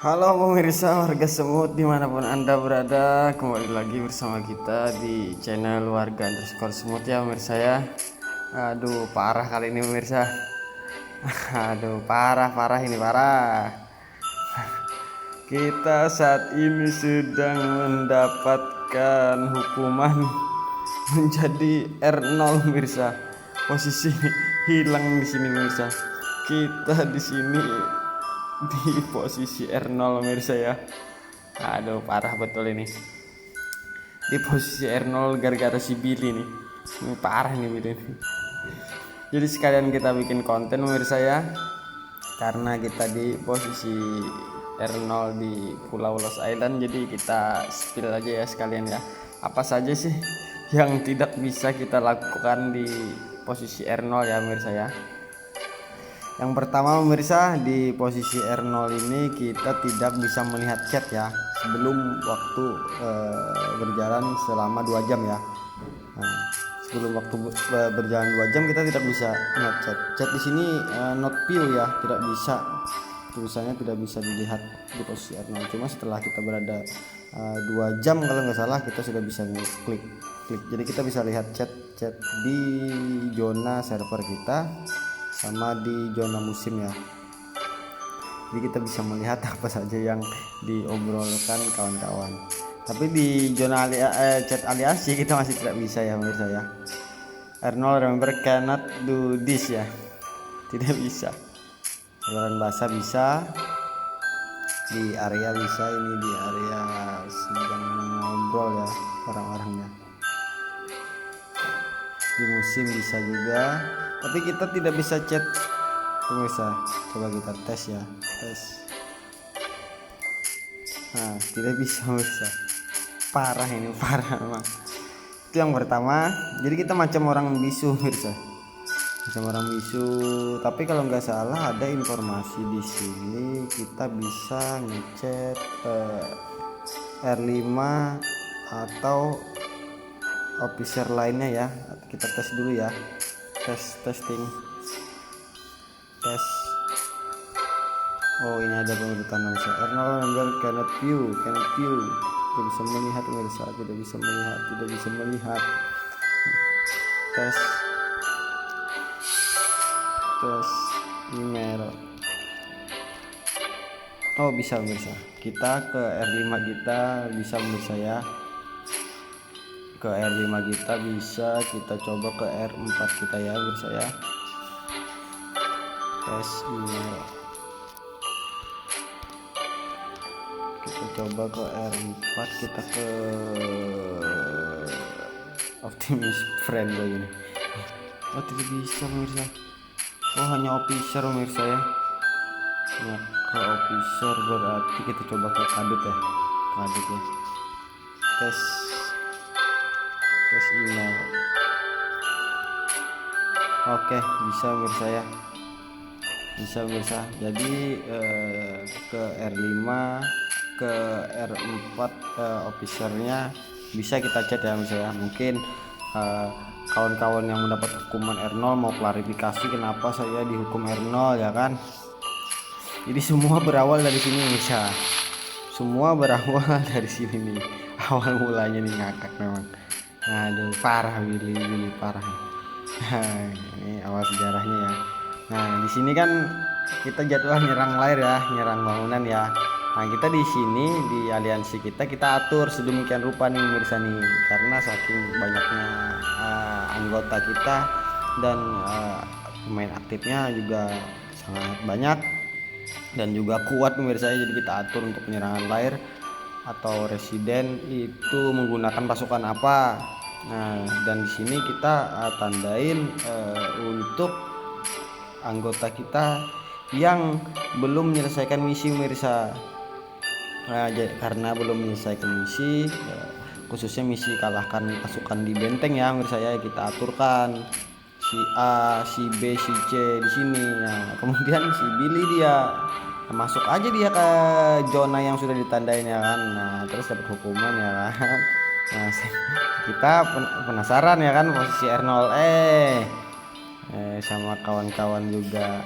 Halo pemirsa warga semut dimanapun anda berada, kembali lagi bersama kita di channel warga underscore semut ya pemirsa ya. Aduh parah kali ini pemirsa. Aduh parah ini parah. Kita saat ini sedang mendapatkan hukuman menjadi R0 pemirsa. Posisi hilang di sini pemirsa. Kita di sini di posisi R0 pemirsa ya. Aduh parah betul ini. Di posisi R0 gara-gara si Billy nih. Ini parah nih Billy nih. Jadi sekalian kita bikin konten pemirsa ya. Karena kita di posisi R0 di Pulau Lost Island, jadi kita spill aja ya sekalian ya. Apa saja sih yang tidak bisa kita lakukan di posisi R0 ya pemirsa ya. Yang pertama pemirsa, di posisi R0 ini kita tidak bisa melihat chat ya sebelum waktu berjalan selama 2 jam ya. Nah, sebelum waktu berjalan 2 jam kita tidak bisa melihat chat. Chat di sini not view ya, tidak bisa, tulisannya tidak bisa dilihat di posisi R0. Cuma setelah kita berada 2 jam kalau nggak salah kita sudah bisa klik. Jadi kita bisa lihat chat di zona server kita sama di zona musim ya. Jadi kita bisa melihat apa saja yang diobrolkan kawan-kawan. Tapi di zona chat aliasi kita masih tidak bisa ya pemirsa ya. R0 remember cannot do this ya. Tidak bisa. Obrolan bahasa bisa, di area bisa, ini di area sedang ngobrol ya orang-orangnya. Di musim bisa juga, tapi kita tidak bisa chat pemirsa. Coba kita tes ya, tes. Nah tidak bisa pemirsa, parah ini, parah memang. Itu yang pertama. Jadi kita macam orang bisu pemirsa, macam orang bisu. Tapi kalau nggak salah ada informasi di sini kita bisa ngechat R5 atau officer lainnya ya. Kita tes dulu ya, testing. Oh ini ada pengurutan pemirsa. R0 member cannot view, tidak bisa melihat pemirsa, tidak bisa melihat. Tes email. Oh bisa pemirsa, kita ke R5 kita bisa pemirsa ya. Ke R5 kita bisa, kita coba ke R4 kita ya pemirsa ya. Tes email. Kita coba ke R4, kita ke Optimus friend begini. Oh tidak bisa pemirsa. Oh hanya officer pemirsa ya. Nah, ke officer berarti kita coba ke kadut ya. Tes email. Oke bisa pemirsa ya, bisa pemirsa. Jadi ke R5 ke R4 officernya bisa kita chat ya pemirsa ya. Mungkin kawan-kawan yang mendapat hukuman R0 mau klarifikasi kenapa saya dihukum R0 ya kan. Jadi semua berawal dari sini pemirsa, semua berawal dari sini nih. Awal mulanya nih ngakak memang. Aduh parah Willy parah. Ini awal sejarahnya ya. Nah di sini kan kita jadwal nyerang layar ya, nyerang bangunan ya. Nah kita di sini di aliansi kita atur sedemikian rupa nih pemirsa nih, karena saking banyaknya anggota kita dan pemain aktifnya juga sangat banyak dan juga kuat pemirsa. Jadi kita atur untuk penyerangan layar atau residen itu menggunakan pasukan apa. Nah dan di sini kita tandain untuk anggota kita yang belum menyelesaikan misi pemirsa. Nah, karena belum menyelesaikan misi, khususnya misi kalahkan pasukan di benteng ya pemirsa ya, kita aturkan si A, si B, si C di sini. Nah, kemudian si Billy dia masuk aja dia ke zona yang sudah ditandain ya kan. Nah, terus dapat hukuman ya kan. Nah, kita penasaran ya kan posisi R0 sama kawan-kawan juga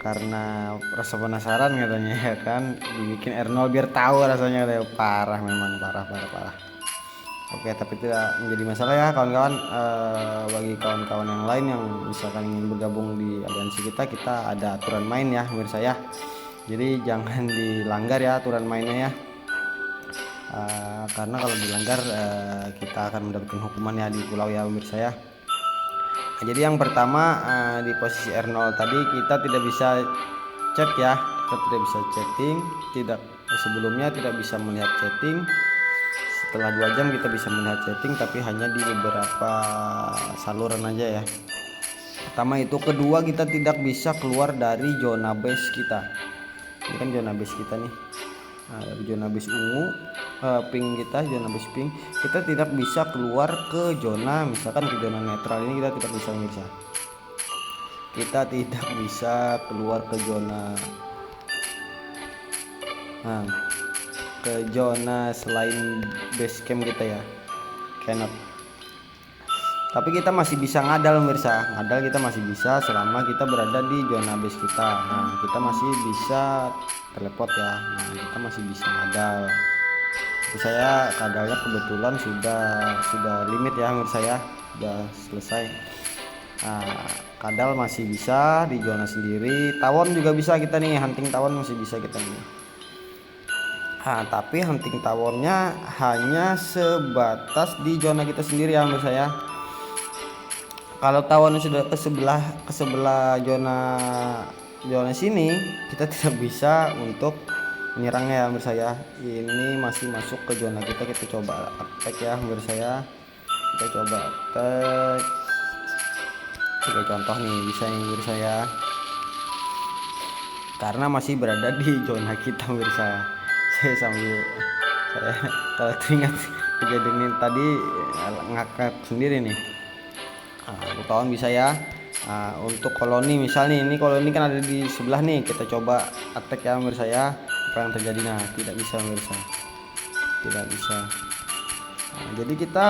karena rasa penasaran katanya ya kan, dibikin R0 biar tahu rasanya. Parah memang, parah. Oke, tapi tidak menjadi masalah ya kawan-kawan. Bagi kawan-kawan yang lain yang misalkan ingin bergabung di aliansi kita ada aturan main ya pemirsa ya. Jadi jangan dilanggar ya aturan mainnya ya. Karena kalau dilanggar kita akan mendapatkan hukuman ya di pulau ya pemirsa ya. Nah, jadi yang pertama di posisi R0 tadi kita tidak bisa chat ya, kita tidak bisa chatting, sebelumnya tidak bisa melihat chatting. Setelah 2 jam kita bisa melihat chatting, tapi hanya di beberapa saluran aja ya. Pertama itu, kedua kita tidak bisa keluar dari zona base kita. Ini kan zona base kita nih. Dari zona base ungu, pink kita, zona base pink, kita tidak bisa keluar ke zona, misalkan ke zona netral ini kita tidak bisa pemirsa. Kita tidak bisa keluar ke zona ke zona selain base camp kita ya, cannot. Tapi kita masih bisa ngadal pemirsa. Ngadal kita masih bisa selama kita berada di zona base kita. Nah, kita masih bisa teleport ya. Nah, kita masih bisa ngadal. Tapi saya kadalnya kebetulan sudah limit ya pemirsa ya, sudah selesai. Nah, kadal masih bisa di zona sendiri. Tawon juga bisa kita nih, hunting tawon masih bisa kita nih. Tapi hunting tawonnya hanya sebatas di zona kita sendiri ya menurut saya. Kalau tawonnya sudah ke sebelah zona sini, kita tidak bisa untuk menyerangnya ya menurut saya. Ini masih masuk ke zona kita coba attack ya menurut saya. Kita coba attack. Sebagai contoh nih bisa nih menurut saya, karena masih berada di zona kita menurut saya. Saya kalau teringat kejadian tadi ngakak sendiri nih. Kawan bisa ya. Untuk koloni misalnya, ini koloni kan ada di sebelah nih, kita coba attack ya menurut saya. Apa yang terjadi? Nah, tidak bisa menurut saya, tidak bisa. Jadi kita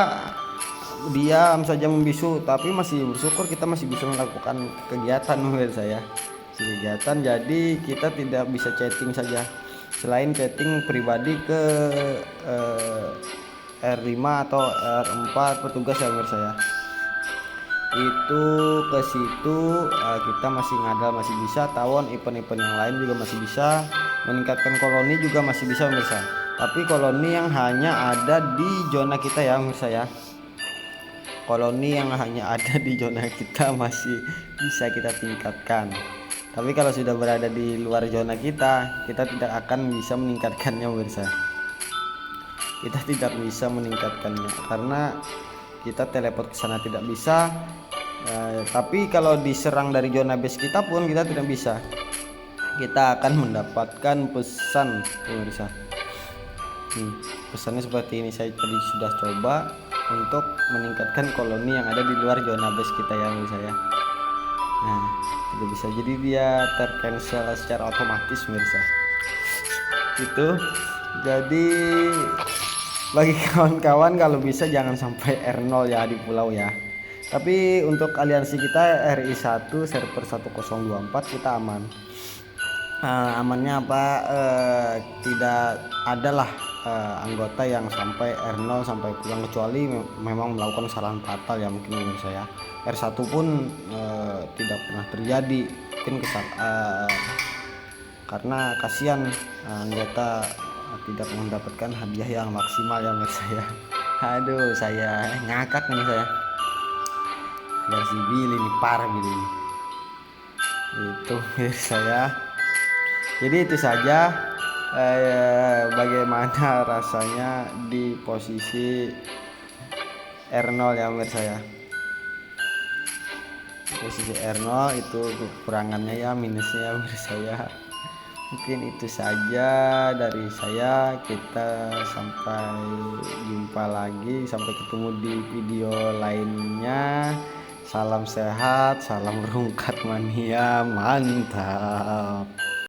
diam saja membisu, tapi masih bersyukur kita masih bisa melakukan kegiatan menurut saya. Kegiatan, jadi kita tidak bisa chatting saja. Selain chatting pribadi ke R5 atau R4 petugas ya menurut saya, itu ke situ kita masih ngadal, masih bisa tawon, event-event yang lain juga masih bisa, meningkatkan koloni juga masih bisa menurut saya. Tapi koloni yang hanya ada di zona kita ya menurut saya, koloni yang hanya ada di zona kita masih bisa kita tingkatkan. Tapi kalau sudah berada di luar zona kita tidak akan bisa meningkatkannya pemirsa. Kita tidak bisa meningkatkannya karena kita teleport ke sana tidak bisa. Tapi kalau diserang dari zona base kita pun kita tidak bisa. Kita akan mendapatkan pesan pemirsa. Pesannya seperti ini, saya tadi sudah coba untuk meningkatkan koloni yang ada di luar zona base kita ya pemirsa ya. Nah, tidak bisa, jadi dia tercancel secara otomatis pemirsa. Itu jadi bagi kawan-kawan kalau bisa jangan sampai R0 ya di pulau ya. Tapi untuk aliansi kita RI1 server 1024 kita aman. Amannya apa? Tidak adalah anggota yang sampai R0 sampai pulang, kecuali memang melakukan kesalahan fatal ya mungkin menurut saya. R1 pun tidak pernah terjadi, mungkin karena kasihan anggota tidak mendapatkan hadiah yang maksimal ya menurut saya. Aduh, saya ngakak nih saya. Dari si Billy ini parah Billy. Itu menurut saya. Jadi itu saja bagaimana rasanya di posisi R0 ya menurut saya. Posisi R0 itu kekurangannya ya, minusnya ya menurut saya. Mungkin itu saja dari saya. Kita sampai jumpa lagi, sampai ketemu di video lainnya. Salam sehat, salam rungkat mania, mantap.